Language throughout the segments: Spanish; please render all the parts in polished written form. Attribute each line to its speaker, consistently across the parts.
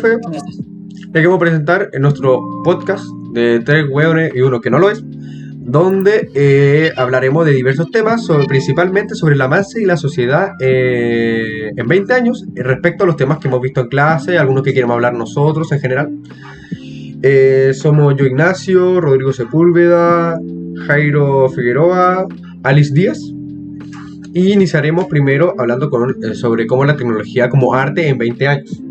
Speaker 1: Le queremos presentar en nuestro podcast de tres hueones y uno que no lo es, donde hablaremos de diversos temas, principalmente sobre el avance y la sociedad en 20 años, respecto a los temas que hemos visto en clase, algunos que queremos hablar nosotros en general. Somos yo Ignacio, Rodrigo Sepúlveda, Jairo Figueroa, Alice Díaz. Y iniciaremos primero hablando sobre cómo la tecnología como arte en 20 años.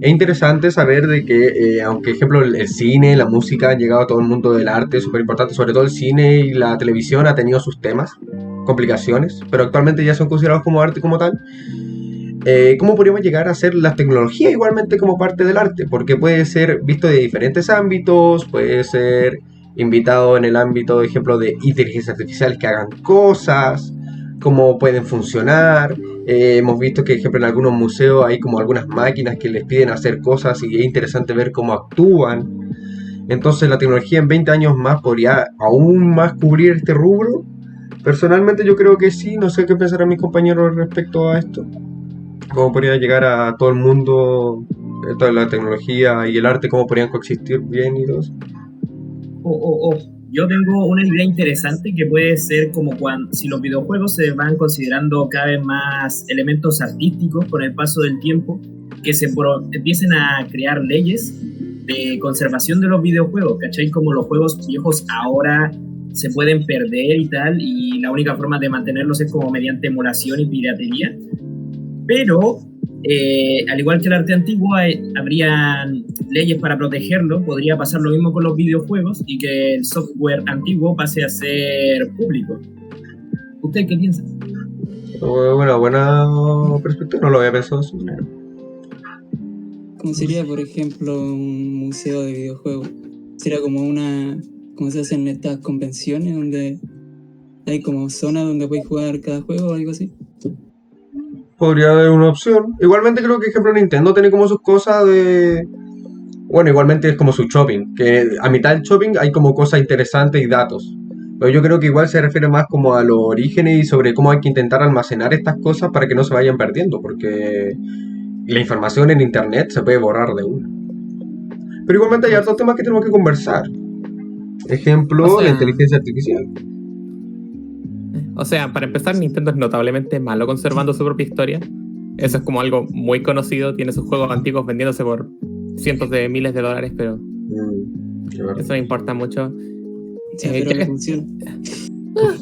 Speaker 1: Es interesante saber de que, aunque ejemplo el cine, la música han llegado a todo el mundo del arte, súper importante, sobre todo el cine y la televisión ha tenido sus temas, complicaciones, pero actualmente ya son considerados como arte como tal. ¿Cómo podríamos llegar a hacer la tecnología igualmente como parte del arte? Porque puede ser visto de diferentes ámbitos, puede ser invitado en el ámbito, de ejemplo, de inteligencia artificial que hagan cosas, cómo pueden funcionar. Hemos visto que, por ejemplo, en algunos museos hay como algunas máquinas que les piden hacer cosas y es interesante ver cómo actúan. Entonces la tecnología en 20 años más podría aún más cubrir este rubro. Personalmente yo creo que sí, no sé qué pensarán mis compañeros respecto a esto. Cómo podría llegar a todo el mundo, toda la tecnología y el arte, cómo podrían coexistir bien y todo eso.
Speaker 2: Yo tengo una idea interesante que puede ser como si los videojuegos se van considerando cada vez más elementos artísticos con el paso del tiempo, que empiecen a crear leyes de conservación de los videojuegos, ¿cachai? Como los juegos viejos ahora se pueden perder y tal, y la única forma de mantenerlos es como mediante emulación y piratería. Pero, al igual que el arte antiguo, habrían leyes para protegerlo. Podría pasar lo mismo con los videojuegos y que el software antiguo pase a ser público. ¿Usted qué piensa?
Speaker 1: Bueno, buena perspectiva, no lo había pensado de esa manera.
Speaker 3: ¿Cómo sería, por ejemplo, un museo de videojuegos? Sería como como se hacen estas convenciones donde hay como zonas donde puedes jugar cada juego o algo así.
Speaker 1: Podría haber una opción. Igualmente creo que, ejemplo, Nintendo tiene como sus cosas de... Bueno, igualmente es como su shopping, que a mitad del shopping hay como cosas interesantes y datos. Pero yo creo que igual se refiere más como a los orígenes y sobre cómo hay que intentar almacenar estas cosas para que no se vayan perdiendo, porque la información en internet se puede borrar de una. Pero igualmente hay otros temas que tenemos que conversar. Ejemplo, la inteligencia artificial.
Speaker 4: O sea, para empezar, Nintendo es notablemente malo conservando su propia historia. Eso es como algo muy conocido. Tiene sus juegos antiguos vendiéndose por cientos de miles de dólares, pero eso no importa mucho.
Speaker 3: Pero funciona.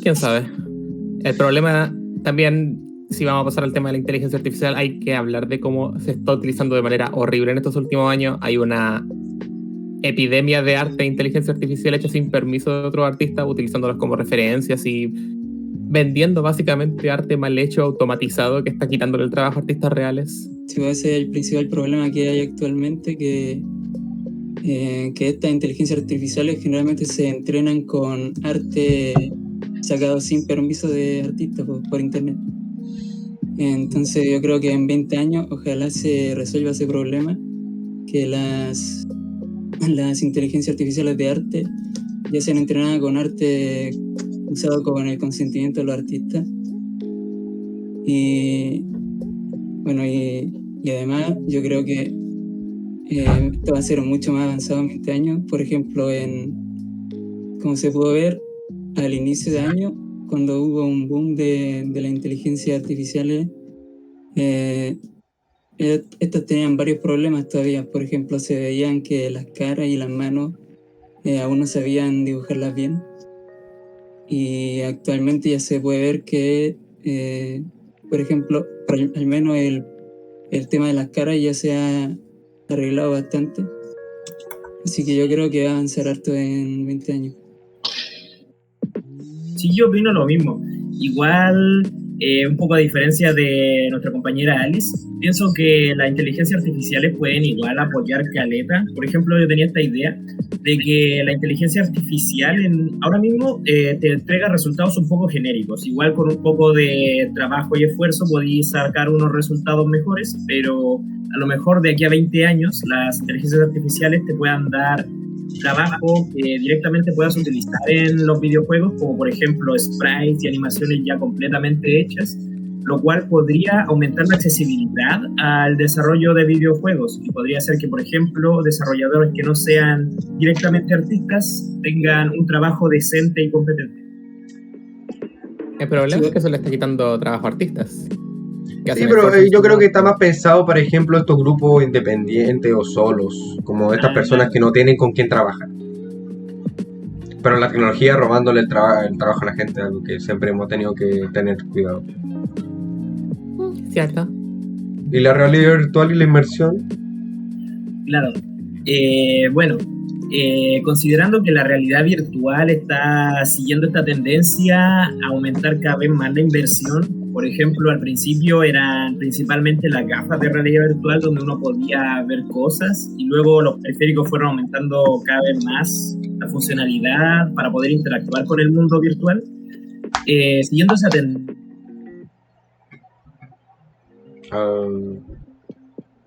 Speaker 4: ¿Quién sabe? El problema también, si vamos a pasar al tema de la inteligencia artificial, hay que hablar de cómo se está utilizando de manera horrible en estos últimos años. Hay una epidemia de arte e inteligencia artificial hecha sin permiso de otros artistas, utilizándolos como referencias y vendiendo básicamente arte mal hecho, automatizado, que está quitándole el trabajo a artistas reales.
Speaker 3: Sí, ese es el principal problema que hay actualmente, que estas inteligencias artificiales generalmente se entrenan con arte sacado sin permiso de artistas por internet. Entonces yo creo que en 20 años ojalá se resuelva ese problema, que las inteligencias artificiales de arte ya sean entrenadas con arte usado con el consentimiento de los artistas. Y bueno, y además yo creo que esto va a ser mucho más avanzado en 20 años. Por ejemplo, como se pudo ver al inicio de año, cuando hubo un boom de la inteligencia artificial, estas tenían varios problemas todavía. Por ejemplo, se veían que las caras y las manos aún no sabían dibujarlas bien. Y actualmente ya se puede ver que, por ejemplo, al menos el tema de las caras ya se ha arreglado bastante. Así que yo creo que va a avanzar harto en 20 años.
Speaker 2: Sí, yo opino lo mismo. Igual, un poco a diferencia de nuestra compañera Alice, pienso que las inteligencias artificiales pueden igual apoyar caleta. Por ejemplo, yo tenía esta idea de que la inteligencia artificial ahora mismo te entrega resultados un poco genéricos. Igual con un poco de trabajo y esfuerzo podéis sacar unos resultados mejores, pero a lo mejor de aquí a 20 años las inteligencias artificiales te puedan dar trabajo que directamente puedas utilizar en los videojuegos, como por ejemplo sprites y animaciones ya completamente hechas, lo cual podría aumentar la accesibilidad al desarrollo de videojuegos y podría hacer que, por ejemplo, desarrolladores que no sean directamente artistas tengan un trabajo decente y competente.
Speaker 4: El problema es que eso le está quitando trabajo a artistas.
Speaker 1: Sí, pero yo creo que está más pensado, por ejemplo, estos grupos independientes o solos, como estas personas que no tienen con quién trabajar. Pero la tecnología robándole el trabajo a la gente, algo que siempre hemos tenido que tener cuidado.
Speaker 4: Cierto.
Speaker 1: ¿Y la realidad virtual y la inmersión?
Speaker 2: Claro. Considerando que la realidad virtual está siguiendo esta tendencia a aumentar cada vez más la inversión, por ejemplo, al principio eran principalmente las gafas de realidad virtual donde uno podía ver cosas y luego los periféricos fueron aumentando cada vez más la funcionalidad para poder interactuar con el mundo virtual. Siguiendo esa tendencia.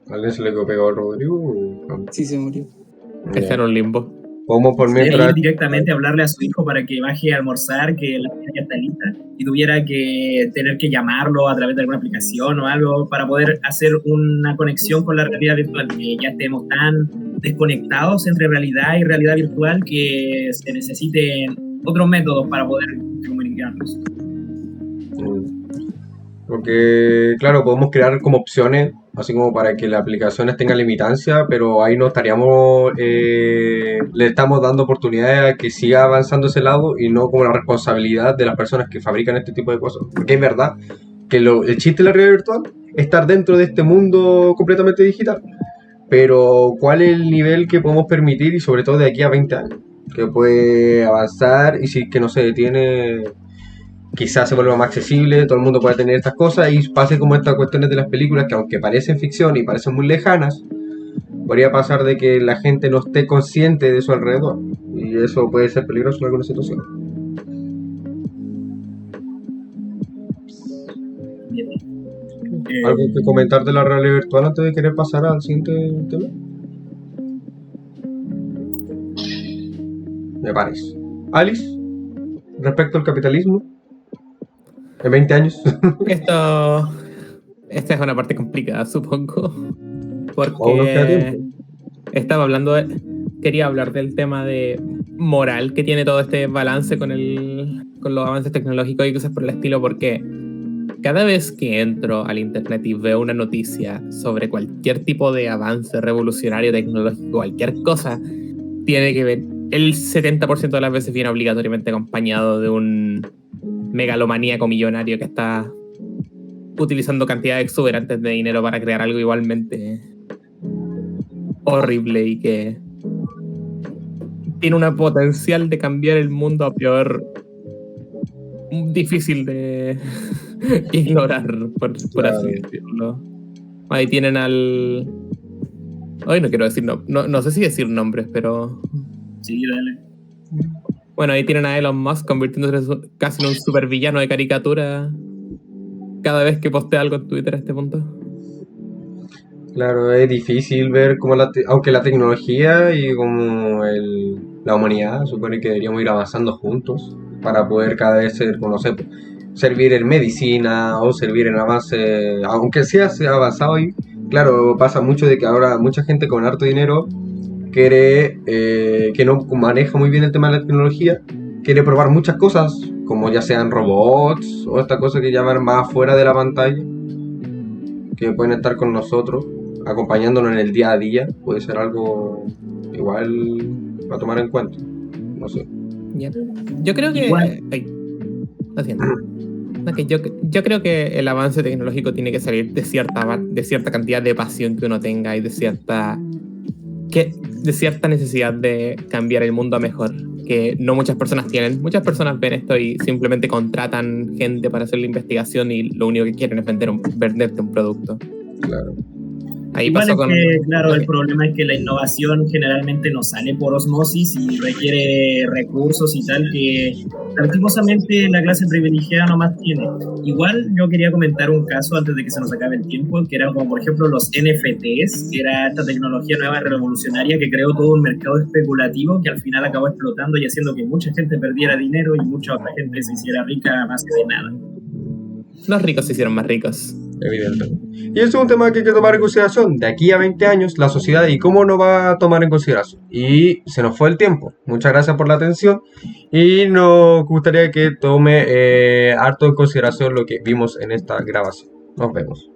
Speaker 1: ¿Alguien se le pegado al Rodrigo?
Speaker 3: Sí, se murió.
Speaker 4: Está en un limbo.
Speaker 1: Podemos por mientras
Speaker 2: Ir directamente a hablarle a su hijo para que baje a almorzar, que la comida ya está lista, y tuviera que tener que llamarlo a través de alguna aplicación o algo para poder hacer una conexión con la realidad virtual, que ya estemos tan desconectados entre realidad y realidad virtual que se necesiten otros métodos para poder comunicarnos.
Speaker 1: Porque, claro, podemos crear como opciones, así como para que las aplicaciones tengan limitancia, pero ahí no estaríamos, le estamos dando oportunidades a que siga avanzando ese lado y no como la responsabilidad de las personas que fabrican este tipo de cosas. Porque es verdad que el chiste de la realidad virtual es estar dentro de este mundo completamente digital, pero ¿cuál es el nivel que podemos permitir y sobre todo de aquí a 20 años? Que puede avanzar y si que no se detiene... Quizás se vuelva más accesible, todo el mundo pueda tener estas cosas y pase como estas cuestiones de las películas que aunque parecen ficción y parecen muy lejanas, podría pasar de que la gente no esté consciente de su alrededor y eso puede ser peligroso en algunas situaciones. ¿Algo que comentar de la realidad virtual antes de querer pasar al siguiente tema? Me parece. Alice, respecto al capitalismo, en 20 años.
Speaker 4: Esta es una parte complicada, supongo.
Speaker 1: Porque
Speaker 4: quería hablar del tema de moral que tiene todo este balance con los avances tecnológicos y cosas por el estilo, porque cada vez que entro al internet y veo una noticia sobre cualquier tipo de avance revolucionario tecnológico, cualquier cosa, tiene que ver, el 70% de las veces viene obligatoriamente acompañado de un megalomaníaco millonario que está utilizando cantidades exuberantes de dinero para crear algo igualmente horrible y que tiene una potencial de cambiar el mundo a peor, difícil de ignorar, por así decirlo. Ahí tienen al... Hoy no quiero decir no sé si decir nombres, pero...
Speaker 2: Sí, dale.
Speaker 4: Bueno, ahí tienen a Elon Musk convirtiéndose casi en un supervillano de caricatura cada vez que postea algo en Twitter a este punto.
Speaker 1: Claro, es difícil ver cómo aunque la tecnología y como la humanidad supone que deberíamos ir avanzando juntos para poder cada vez ser, no sé, servir en medicina o servir en avance, aunque sea avanzado y claro, pasa mucho de que ahora mucha gente con harto dinero quiere, que no maneja muy bien el tema de la tecnología, quiere probar muchas cosas, como ya sean robots o estas cosas que llaman más fuera de la pantalla, que pueden estar con nosotros, acompañándonos en el día a día, puede ser algo igual para tomar en cuenta, no sé.
Speaker 4: Yep. Yo creo que... Lo siento. Okay, yo creo que el avance tecnológico tiene que salir de cierta cantidad de pasión que uno tenga y de cierta necesidad de cambiar el mundo a mejor, que no muchas personas tienen. Muchas personas ven esto y simplemente contratan gente para hacer la investigación y lo único que quieren es venderte un producto. Claro. Ahí
Speaker 2: igual
Speaker 4: pasó
Speaker 2: es
Speaker 4: con...
Speaker 2: que, claro, el problema es que la innovación generalmente no sale por osmosis y requiere recursos y tal que lastimosamente la clase privilegiada nomás tiene. Igual yo quería comentar un caso antes de que se nos acabe el tiempo, que era como por ejemplo los NFTs, que era esta tecnología nueva revolucionaria que creó todo un mercado especulativo que al final acabó explotando y haciendo que mucha gente perdiera dinero y mucha otra gente se hiciera rica a base de nada.
Speaker 4: Los ricos se hicieron más ricos.
Speaker 1: Evidente. Y eso es un tema que hay que tomar en consideración. De aquí a 20 años, la sociedad y cómo nos va a tomar en consideración. Y se nos fue el tiempo. Muchas gracias por la atención. Y nos gustaría que tome harto en consideración lo que vimos en esta grabación. Nos vemos.